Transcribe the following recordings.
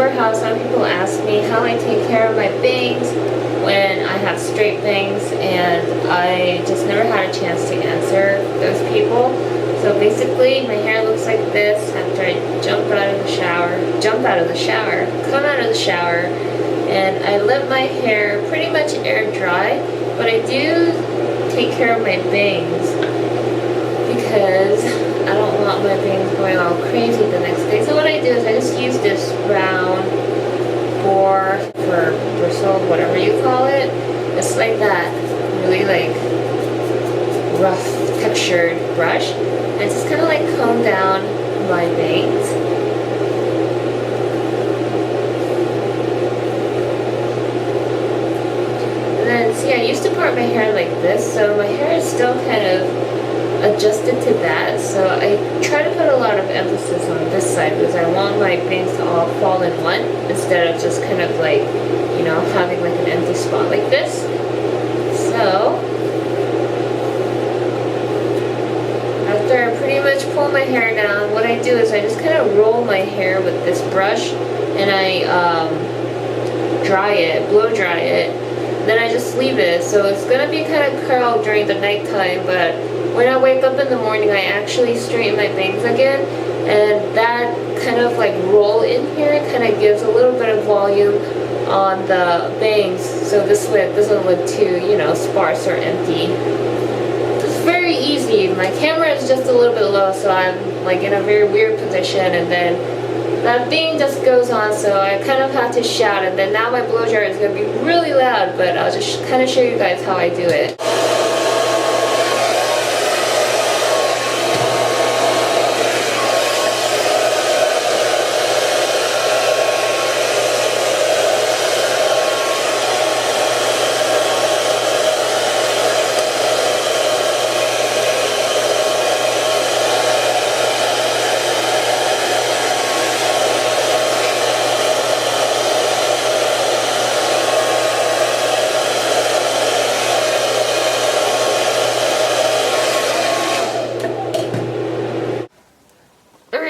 remember how some people ask me how I take care of my bangs when I have straight bangs, and I just never had a chance to answer those people. So basically, my hair looks like this after I come out of the shower, and I let my hair pretty much air dry, but I do take care of my bangs because I don't want my bangs going all crazy the next day. So what I do is I just use this round for bristle, whatever you call it. Just like that, really like rough textured brush. And just kind of like comb down my bangs. And then, see, I used to part my hair like this, so my hair is still kind of adjusted to that. So I try to put a lot of emphasis on this side because I want my bangs to all fall in one instead of just kind of like, you know, having like an empty spot like this. So after I pretty much pull my hair down, what I do is I just kind of roll my hair with this brush, and I blow dry it. Then I just leave it. So it's gonna be kind of curled during the nighttime, but when I wake up in the morning, I actually straighten my bangs again, and that kind of like roll in here kind of gives a little bit of volume on the bangs. So this way it doesn't look too, you know, sparse or empty. Very easy. My camera is just a little bit low, so I'm like in a very weird position, and then that thing just goes on, so I kind of have to shout, and then now my blow dryer is going to be really loud, but I'll just kind of show you guys how I do it.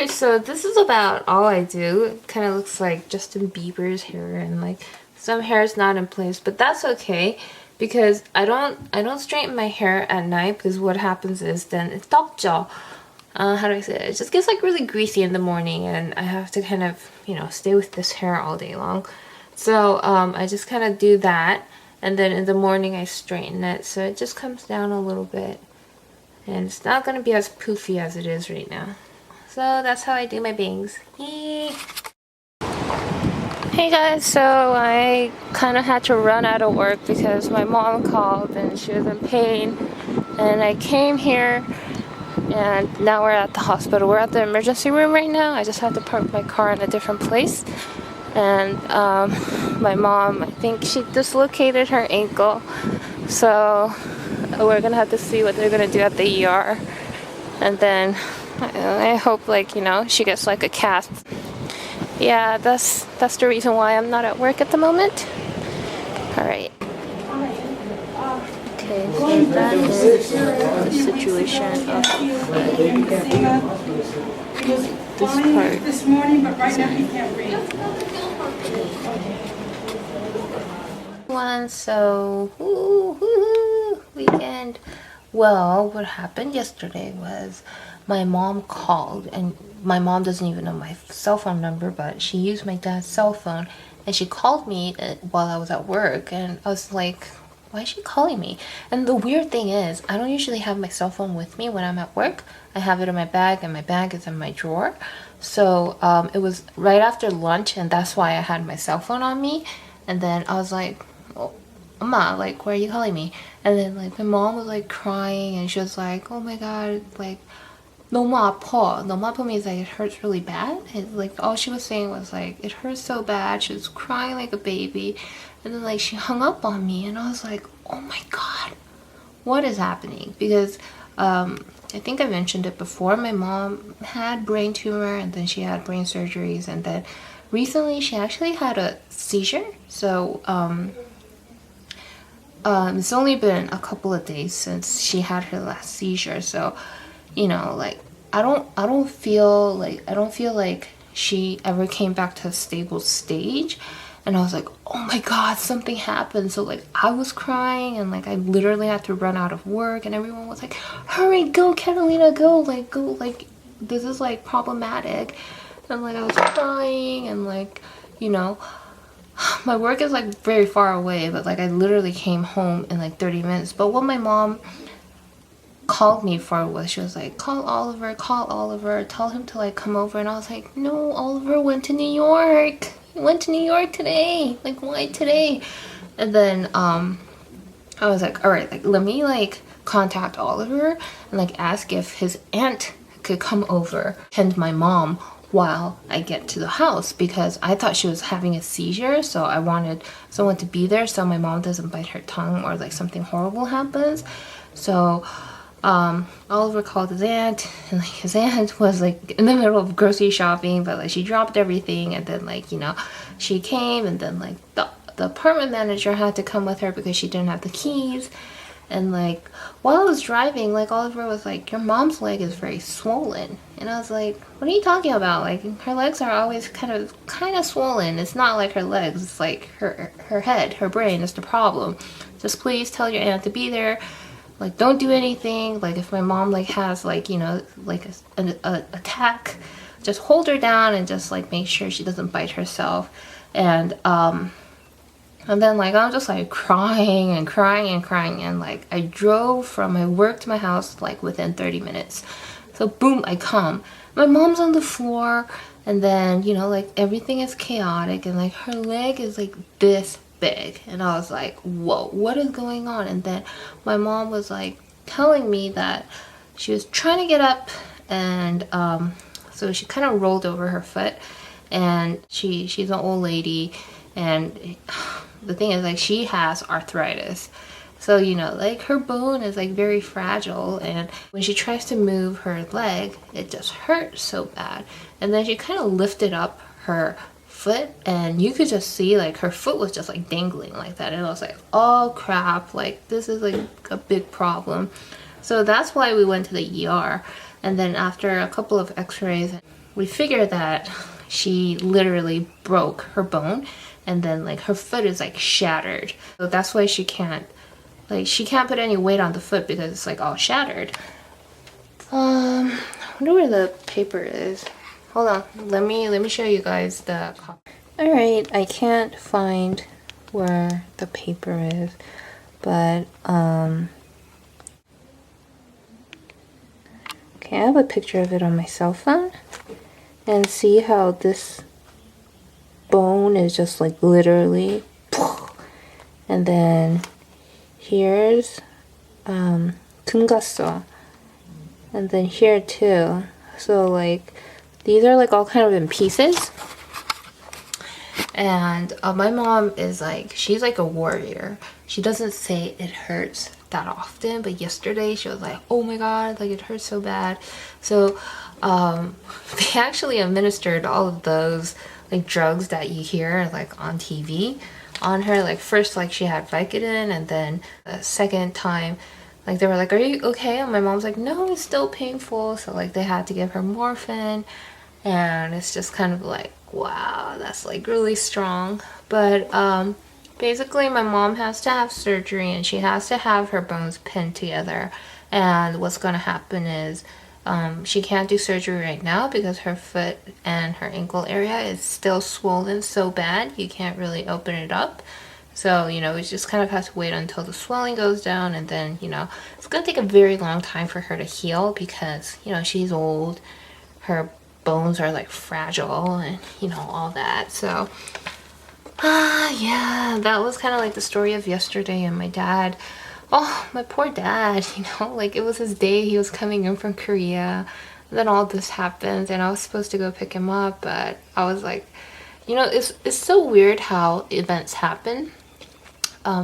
So this is about all I do. It kind of looks like Justin Bieber's hair, and like some hair is not in place, but that's okay because I don't straighten my hair at night, because what happens is then it's 덥죠. How do I say it? It just gets like really greasy in the morning, and I have to kind of, you know, stay with this hair all day long. So I just kind of do that, and then in the morning I straighten it, so it just comes down a little bit, and it's not going to be as poofy as it is right now. So that's how I do my bangs. Yay. Hey guys, so I kind of had to run out of work because my mom called and she was in pain, and I came here, and now we're at the hospital. We're at the emergency room right now. I just have to park my car in a different place, and my mom, I think she dislocated her ankle, so we're gonna have to see what they're gonna do at the ER, and then I hope, like, you know, she gets like a cast. Yeah, that's the reason why I'm not at work at the moment. Alright. Okay, so that is the situation of this part. This morning, but right now he can't breathe. So weekend. Well, what happened yesterday was my mom called, and my mom doesn't even know my cell phone number, but she used my dad's cell phone, and she called me while I was at work, and I was like, why is she calling me? And the weird thing is, I don't usually have my cell phone with me when I'm at work. I have it in my bag, and my bag is in my drawer. So it was right after lunch, and that's why I had my cell phone on me. And then I was like, oh, Mama, like, why are you calling me? And then like my mom was like crying, and she was like, oh my god, like, 너무 아파. 너무 아파 means like it hurts really bad. It's like all she was saying was like, it hurts so bad. She was crying like a baby, and then like she hung up on me, and I was like, oh my god, what is happening? Because I think I mentioned it before, my mom had brain tumor, and then she had brain surgeries, and then recently she actually had a seizure. So it's only been a couple of days since she had her last seizure, so you know, like I don't feel like she ever came back to a stable stage. And I was like, oh my god, something happened. So like I was crying, and like I literally had to run out of work, and everyone was like, hurry, go Catalina, go, like this is like problematic. And like I was crying, and like, you know, my work is like very far away, but like I literally came home in like 30 minutes. But what my mom called me for was, she was like, call Oliver, tell him to like come over. And I was like, no, Oliver went to New York. He went to New York today. Like, why today? And then I was like, all right, like let me like contact Oliver and like ask if his aunt could come over, tend my mom while I get to the house, because I thought she was having a seizure, so I wanted someone to be there so my mom doesn't bite her tongue or like something horrible happens. So Oliver called his aunt, and like his aunt was like in the middle of grocery shopping, but like she dropped everything, and then like, you know, she came, and then like the apartment manager had to come with her because she didn't have the keys. And like while I was driving, like Oliver was like, your mom's leg is very swollen. And I was like, what are you talking about? Like her legs are always kind of swollen. It's not like her legs, it's like her head, her brain is the problem. Just please tell your aunt to be there. Like don't do anything. Like if my mom like has like, you know, like an attack, just hold her down and just like make sure she doesn't bite herself. And then like I'm just like crying, and like I drove from my work to my house like within 30 minutes. So boom, I come. My mom's on the floor, and then, you know, like everything is chaotic, and like her leg is like this big. And I was like, whoa, what is going on? And then my mom was like telling me that she was trying to get up, and so she kind of rolled over her foot, and she's an old lady, and the thing is like she has arthritis, so you know, like her bone is like very fragile, and when she tries to move her leg it just hurts so bad. And then she kind of lifted up her foot, and you could just see like her foot was just like dangling like that, and I was like, oh crap, like this is like a big problem. So that's why we went to the ER. And then after a couple of x-rays, we figured that she literally broke her bone, and then like her foot is like shattered. So that's why she can't put any weight on the foot, because it's like all shattered. I wonder where the paper is. Hold on, let me show you guys the copy. All right, I can't find where the paper is, but okay, I have a picture of it on my cell phone, and see how this bone is just like literally, and then here's 금갔어, and then here too. So like these are like all kind of in pieces. And my mom is like, she's like a warrior. She doesn't say it hurts that often, but yesterday she was like, oh my god, like it hurts so bad. So they actually administered all of those like drugs that you hear like on TV on her. Like first like she had Vicodin, and then the second time like they were like, are you okay? And my mom's like, no, it's still painful. So like they had to give her morphine, and it's just kind of like, wow, that's like really strong. But basically my mom has to have surgery, and she has to have her bones pinned together. And what's gonna happen is she can't do surgery right now because her foot and her ankle area is still swollen so bad you can't really open it up. So, you know, we just kind of have to wait until the swelling goes down, and then, you know, it's gonna take a very long time for her to heal because, you know, she's old, her bones are like fragile, and, you know, all that. So yeah, that was kind of like the story of yesterday. And my dad, oh, my poor dad, you know, like it was his day, he was coming in from Korea, and then all this happened, and I was supposed to go pick him up, but I was like, you know, it's so weird how events happen.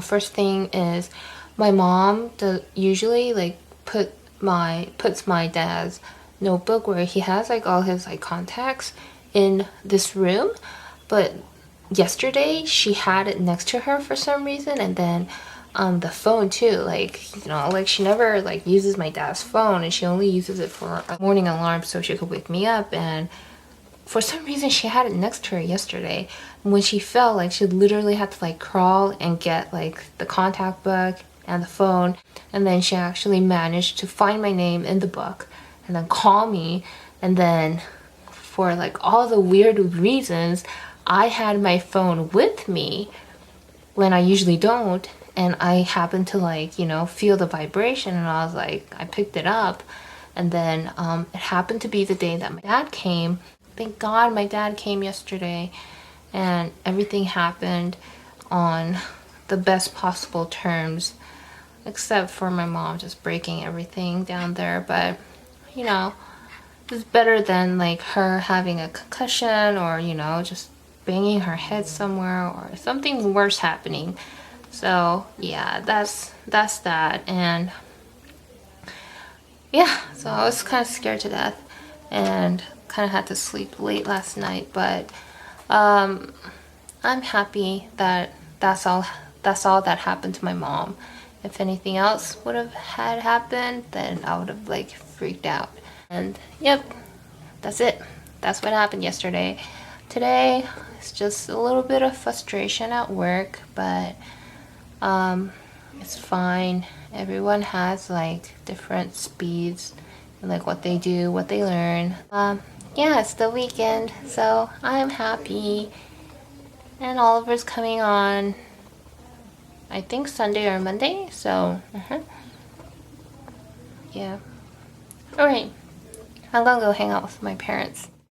First thing is my mom usually like puts my dad's notebook where he has like all his like contacts in this room, but yesterday she had it next to her for some reason. And then the phone too, like, you know, like she never like uses my dad's phone, and she only uses it for a morning alarm so she could wake me up. And for some reason she had it next to her yesterday. When she fell, like she literally had to like crawl and get like the contact book and the phone, and then she actually managed to find my name in the book and then call me. And then for like all the weird reasons, I had my phone with me when I usually don't, and I happened to like, you know, feel the vibration, and I was like, I picked it up. And then it happened to be the day that my dad came. Thank God my dad came yesterday, and everything happened on the best possible terms, except for my mom just breaking everything down there. But you know, it's better than like her having a concussion, or you know, just banging her head somewhere, or something worse happening. So yeah, that's that. And yeah, so I was kind of scared to death, and kind of had to sleep late last night. But I'm happy that that's all that happened to my mom. If anything else would have had happened, then I would have like freaked out. And yep, that's it. That's what happened yesterday. Today it's just a little bit of frustration at work, but it's fine. Everyone has like different speeds and like what they do, what they learn. Yeah, it's the weekend, so I'm happy. And Oliver's coming on, I think Sunday or Monday. So, yeah. All right, I'm gonna go hang out with my parents.